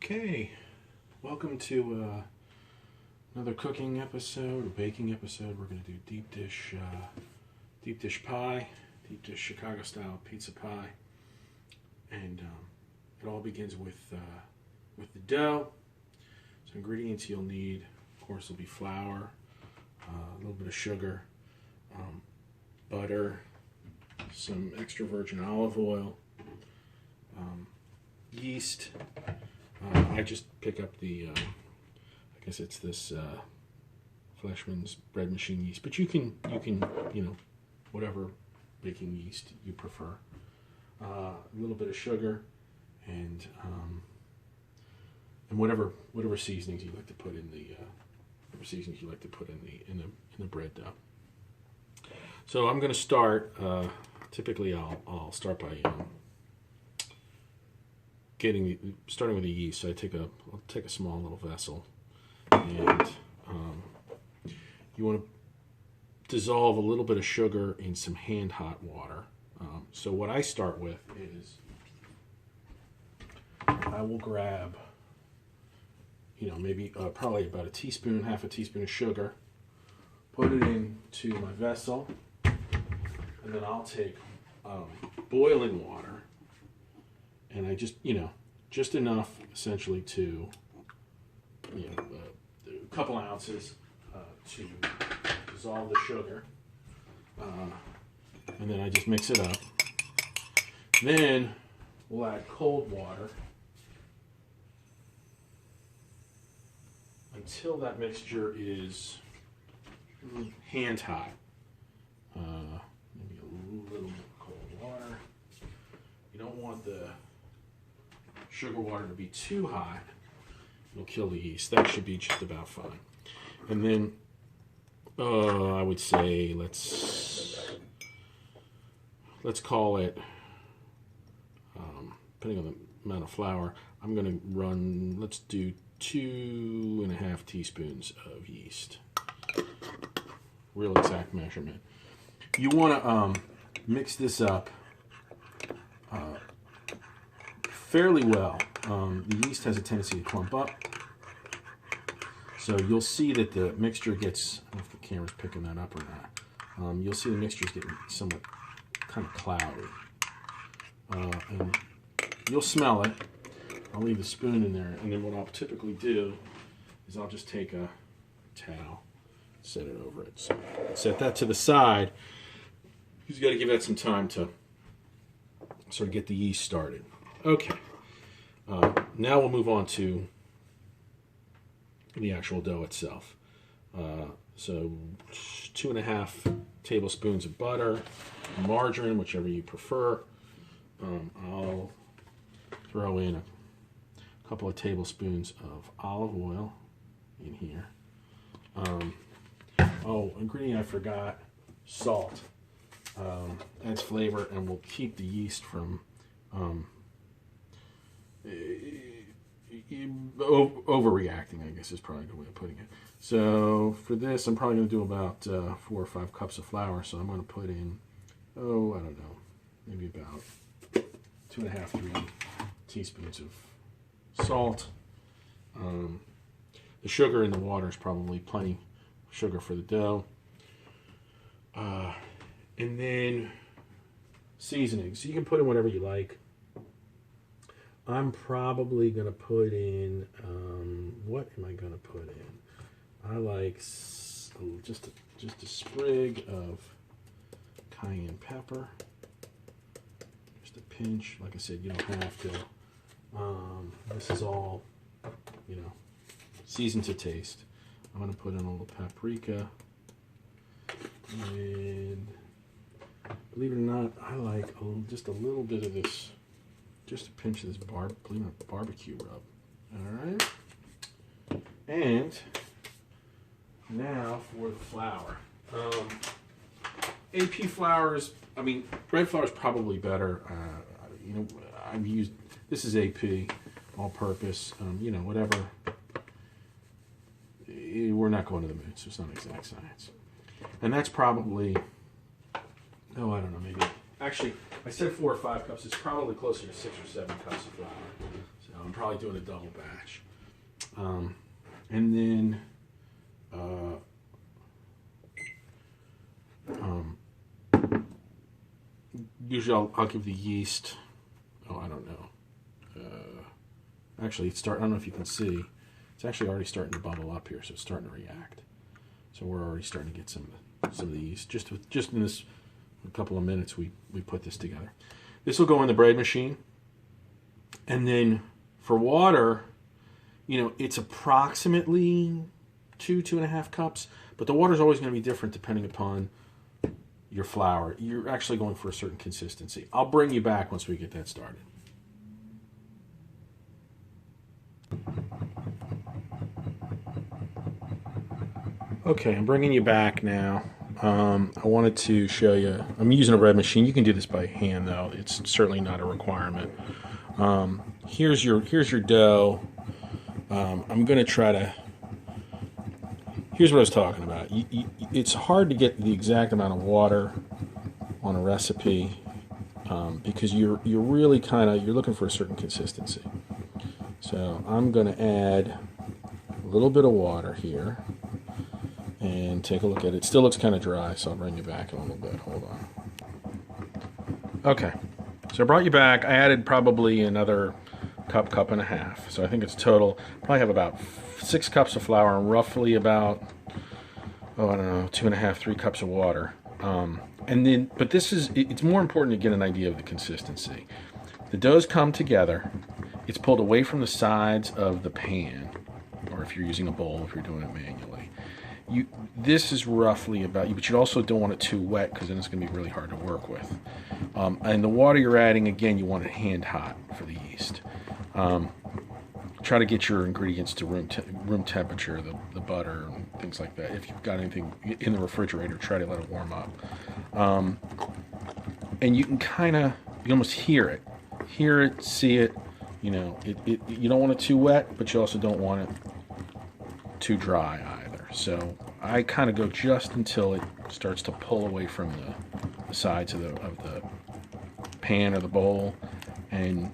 Okay, welcome to another cooking episode, or baking episode. We're going to do deep dish pie, deep dish Chicago style pizza pie, and it all begins with the dough. So ingredients you'll need, of course, will be flour, a little bit of sugar, butter, some extra virgin olive oil, yeast. I just pick up the, I guess it's this Fleischmann's bread machine yeast, but you can, whatever baking yeast you prefer. A little bit of sugar, and whatever seasonings you like to put in the in the bread dough. So I'm going to start. Typically, I'll start by starting with the yeast. So I'll take a small little vessel, and you want to dissolve a little bit of sugar in some hand hot water. So what I start with is I will grab, maybe probably about half a teaspoon of sugar, put it into my vessel, and then I'll take boiling water. And I just enough, essentially, to, a couple ounces to dissolve the sugar. And then I just mix it up. Then we'll add cold water until that mixture is hand hot. Maybe a little bit of cold water. You don't want the sugar water to be too hot. It'll kill the yeast. That should be just about fine. And then I would say let's call it, depending on the amount of flour, I'm going to run, let's do 2.5 teaspoons of yeast. Real exact measurement. You want to mix this up fairly well. The yeast has a tendency to clump up, so you'll see that the mixture gets, I don't know if the camera's picking that up or not, you'll see the mixture's getting somewhat kind of cloudy, and you'll smell it. I'll leave the spoon in there, and then what I'll typically do is I'll just take a towel, set it over it. So set that to the side. You've got to give that some time to sort of get the yeast started. Okay, now we'll move on to the actual dough itself. So 2.5 tablespoons of butter, margarine, whichever you prefer. I'll throw in a couple of tablespoons of olive oil in here. Ingredient I forgot, salt. Adds flavor and will keep the yeast from overreacting, I guess is probably a good way of putting it. So for this, I'm probably going to do about 4 or 5 cups of flour. So I'm going to put in, I don't know, maybe about 2.5, 3 teaspoons of salt. The sugar in the water is probably plenty of sugar for the dough. And then seasonings. You can put in whatever you like. I'm probably going to put in, what am I going to put in? I like just a sprig of cayenne pepper. Just a pinch. Like I said, you don't have to. This is all, seasoned to taste. I'm going to put in a little paprika. And believe it or not, I like just a little bit of this, just a pinch of this barbecue rub. All right. And now for the flour. AP flour is, bread flour is probably better. I've used, this is AP, all-purpose. Whatever. We're not going to the moon, so it's not exact science. And that's probably, I don't know, maybe. Actually, I said 4 or 5 cups. It's probably closer to 6 or 7 cups of flour. So I'm probably doing a double batch. And then usually I'll give the yeast, oh, I don't know. Actually, I don't know if you can see. It's actually already starting to bubble up here, so it's starting to react. So we're already starting to get some of the yeast. Just in this a couple of minutes, we put this together. This will go in the bread machine. And then for water, it's approximately 2.5 cups, but the water is always going to be different depending upon your flour. You're actually going for a certain consistency. I'll bring you back once we get that started. Okay, I'm bringing you back now. I wanted to show you, I'm using a bread machine. You can do this by hand though. It's certainly not a requirement. Here's your dough. I'm going to try to, here's what I was talking about. It's hard to get the exact amount of water on a recipe because you're really you're looking for a certain consistency. So I'm going to add a little bit of water here and take a look at it. It still looks kind of dry, so I'll bring you back in a little bit. Hold on. Okay, so I brought you back. I added probably another cup and a half. So I think it's total, probably have about 6 cups of flour and roughly about, I don't know, 2.5, 3 cups of water. And then, but it's more important to get an idea of the consistency. The doughs come together. It's pulled away from the sides of the pan, or if you're using a bowl, if you're doing it manually. This is roughly about, but you also don't want it too wet because then it's going to be really hard to work with. And the water you're adding, again, you want it hand hot for the yeast. Try to get your ingredients to room temperature, the butter and things like that. If you've got anything in the refrigerator, try to let it warm up. And you can you almost hear it, see it. You don't want it too wet, but you also don't want it too dry either. So I kind of go just until it starts to pull away from the sides of the pan or the bowl, and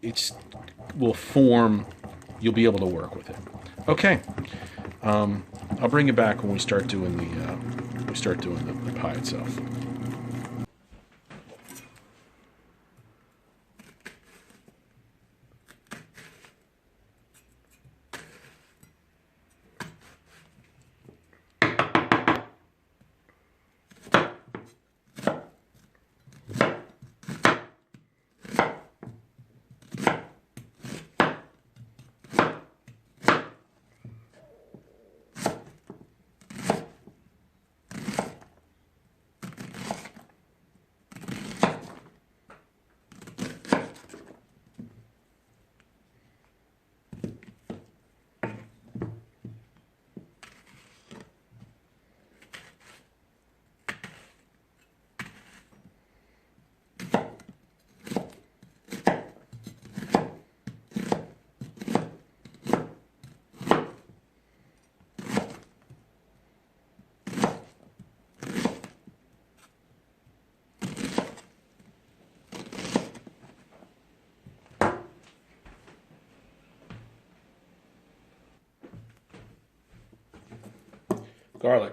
it will form. You'll be able to work with it. Okay, I'll bring it back when we start doing the pie itself. Garlic.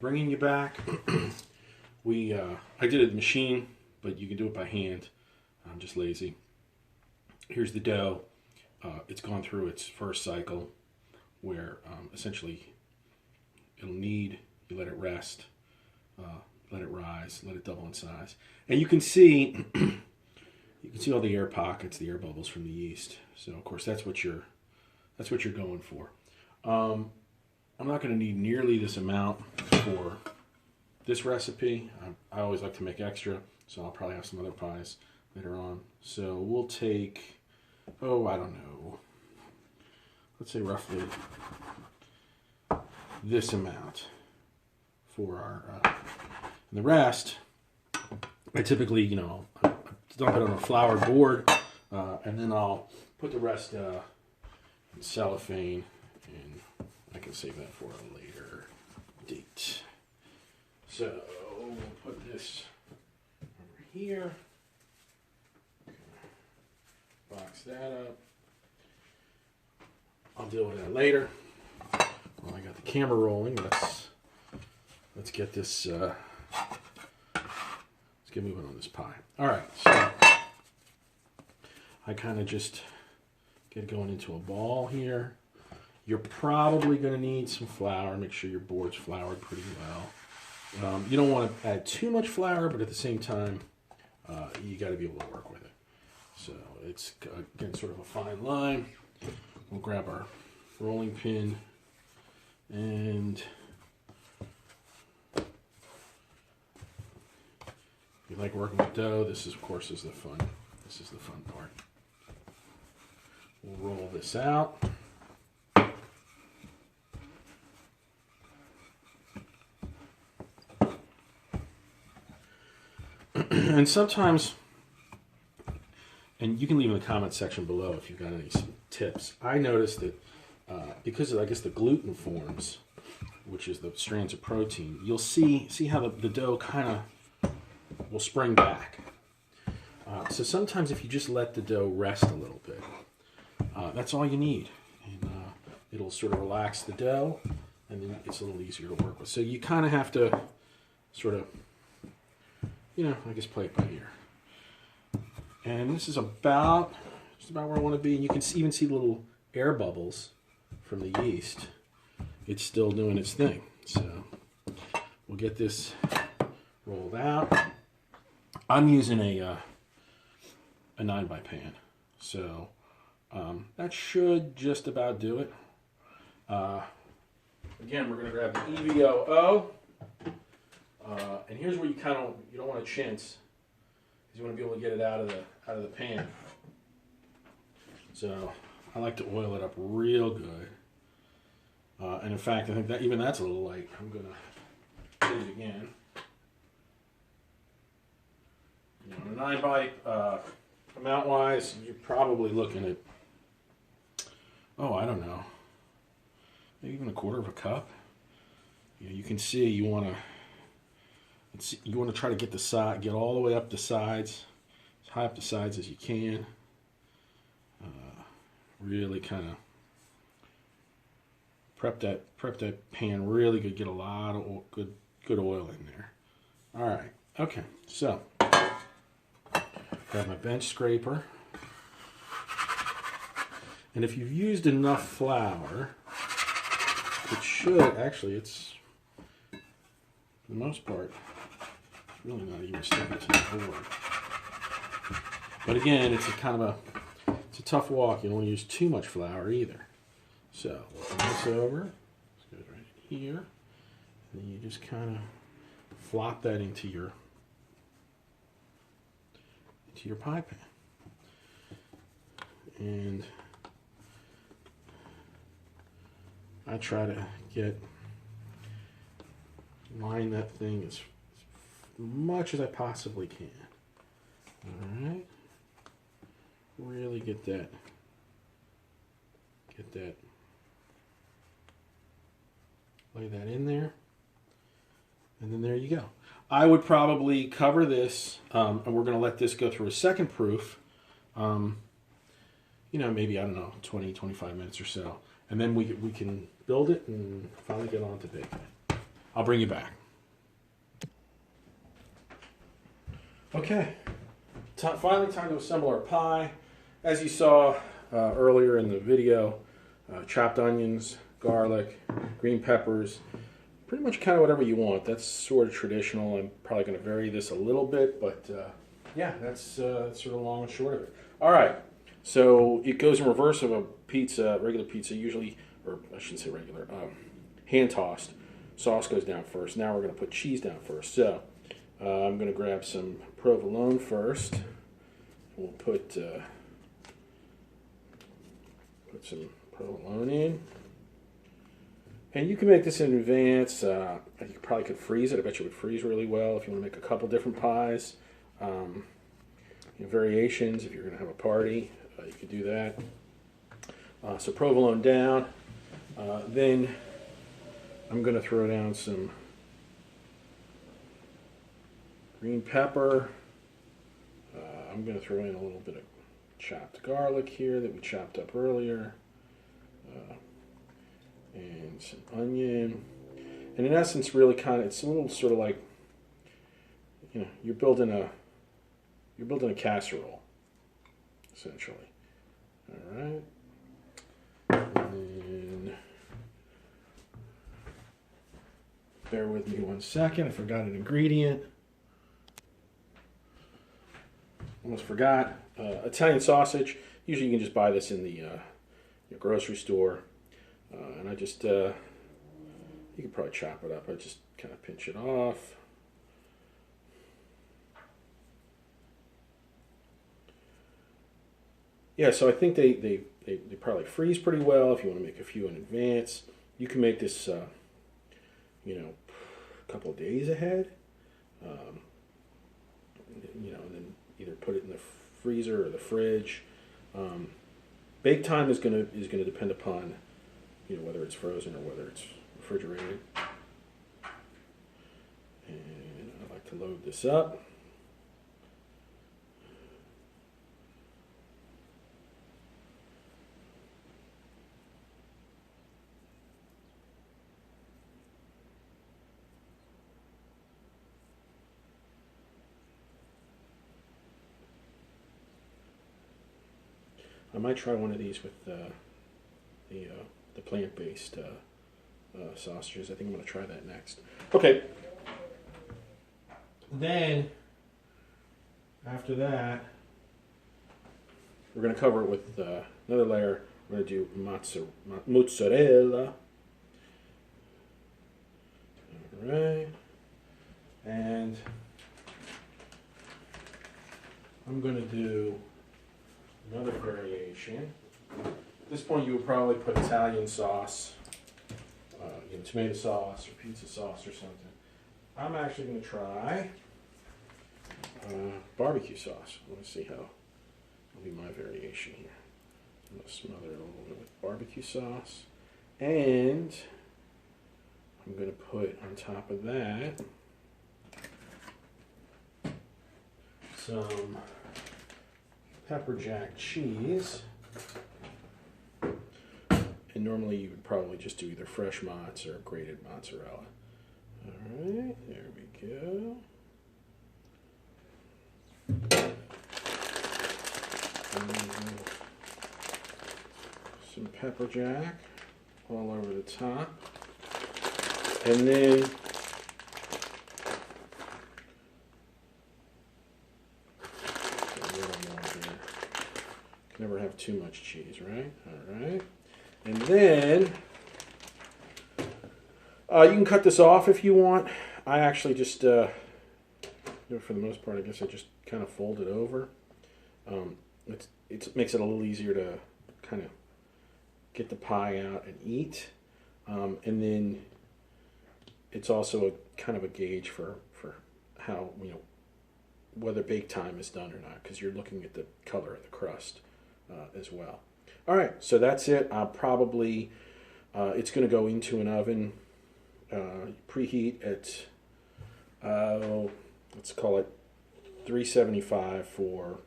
Bringing you back, I did it with machine, but you can do it by hand. I'm just lazy. Here's the dough. It's gone through its first cycle where essentially it'll knead, you let it rest, let it rise, let it double in size. And you can see all the air pockets, the air bubbles from the yeast. So of course that's what you're going for. I'm not going to need nearly this amount for this recipe. I always like to make extra, so I'll probably have some other pies later on. So we'll take, I don't know, let's say roughly this amount for our, and the rest, I typically, dump it on a floured board, and then I'll put the rest in cellophane, and I can save that for a later date. So we'll put this over here. Box that up. I'll deal with that later. Well, I got the camera rolling. Let's get this. Let's get moving on this pie. All right. So I kind of just get going into a ball here. You're probably going to need some flour. Make sure your board's floured pretty well. You don't want to add too much flour, but at the same time, you got to be able to work with it. So it's, again, sort of a fine line. We'll grab our rolling pin and if you like working with dough, this is, of course, the fun part. We'll roll this out. And sometimes, and you can leave in the comment section below if you've got any tips. I noticed that because of, I guess, the gluten forms, which is the strands of protein, you'll see how the dough kind of will spring back. So sometimes if you just let the dough rest a little bit, that's all you need. And it'll sort of relax the dough, and then it's a little easier to work with. So you kind of have to sort of, I guess play it by ear. And this is just about where I want to be. And you can even see little air bubbles from the yeast. It's still doing its thing. So we'll get this rolled out. I'm using a 9x pan. So that should just about do it. Again, we're going to grab the EVOO. And here's where you don't want to chintz, because you want to be able to get it out of the pan. So I like to oil it up real good. And in fact, I think that even that's a little light. I'm gonna hit it again. A 9x amount wise, you're probably looking at, I don't know, maybe even a quarter of a cup. You can see you want to try to get all the way up the sides, as high up the sides as you can. Really kind of prep that pan really good. Get a lot of good oil in there. All right. Okay. So grab my bench scraper, and if you've used enough flour, it should actually. It's for the most part. It's really not even sticking to the board. But again, it's a tough walk. You don't want to use too much flour either. So we'll turn this over. This goes right in here. And then you just kind of flop that into your pie pan. And I try to line that thing as much as I possibly can. All right. Really get that, lay that in there, and then there you go. I would probably cover this, and we're going to let this go through a second proof, maybe, I don't know, 20, 25 minutes or so, and then we can build it and finally get on to baking it. I'll bring you back. Okay, finally time to assemble our pie. As you saw earlier in the video, chopped onions, garlic, green peppers, pretty much kind of whatever you want. That's sort of traditional. I'm probably going to vary this a little bit, but yeah, that's sort of long and short of it. All right, so it goes in reverse of a pizza, regular pizza, usually, or I shouldn't say regular, hand tossed. Sauce goes down first. Now we're going to put cheese down first. So I'm going to grab some provolone first. We'll put some provolone in. And you can make this in advance. You probably could freeze it. I bet you it would freeze really well if you want to make a couple different pies. Variations, if you're going to have a party, you could do that. So provolone down. Then I'm going to throw down some green pepper. I'm going to throw in a little bit of chopped garlic here that we chopped up earlier. And some onion. And in essence, really it's a little sort of like, you're building a casserole, essentially. All right. And then, bear with me 1 second. I forgot an ingredient. Almost forgot. Italian sausage. Usually you can just buy this in the your grocery store. And I just, you could probably chop it up. I just kind of pinch it off. Yeah, so I think they probably freeze pretty well if you want to make a few in advance. You can make this, a couple of days ahead. And then either put it in the freezer or the fridge. Bake time is gonna depend upon whether it's frozen or whether it's refrigerated. And I like to load this up. I might try one of these with the plant-based sausages. I think I'm going to try that next. Okay. Then, after that, we're going to cover it with another layer. We're going to do mozzarella. All right. And I'm going to do another variation. At this point, you would probably put Italian sauce, tomato sauce or pizza sauce or something. I'm actually going to try barbecue sauce. Let's see how will be my variation here. I'm going to smother it a little bit with barbecue sauce, and I'm going to put on top of that some pepper jack cheese. And normally you would probably just do either fresh mozz or grated mozzarella. All right, there we go. Some pepper jack all over the top. And then never have too much cheese, right? All right. And then you can cut this off if you want. I actually just, for the most part, I guess I just kind of fold it over. It makes it a little easier to kind of get the pie out and eat. And then it's also a kind of a gauge for how, whether bake time is done or not, because you're looking at the color of the crust as well. All right, so that's it. I'll probably, it's going to go into an oven, preheat at, let's call it 375 for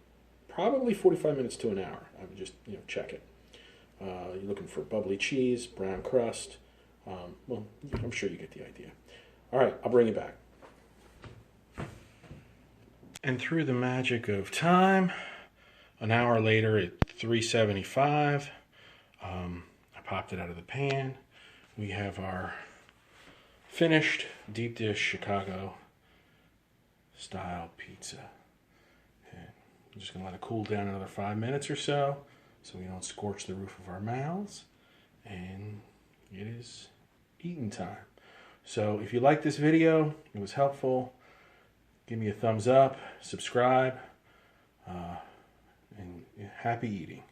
probably 45 minutes to an hour. I would just, check it. You're looking for bubbly cheese, brown crust. Well, I'm sure you get the idea. All right, I'll bring it back. And through the magic of time, an hour later at 375, I popped it out of the pan. We have our finished deep dish Chicago style pizza. And I'm just gonna let it cool down another 5 minutes or so we don't scorch the roof of our mouths. And it is eating time. So if you like this video, it was helpful, give me a thumbs up, subscribe, and happy eating.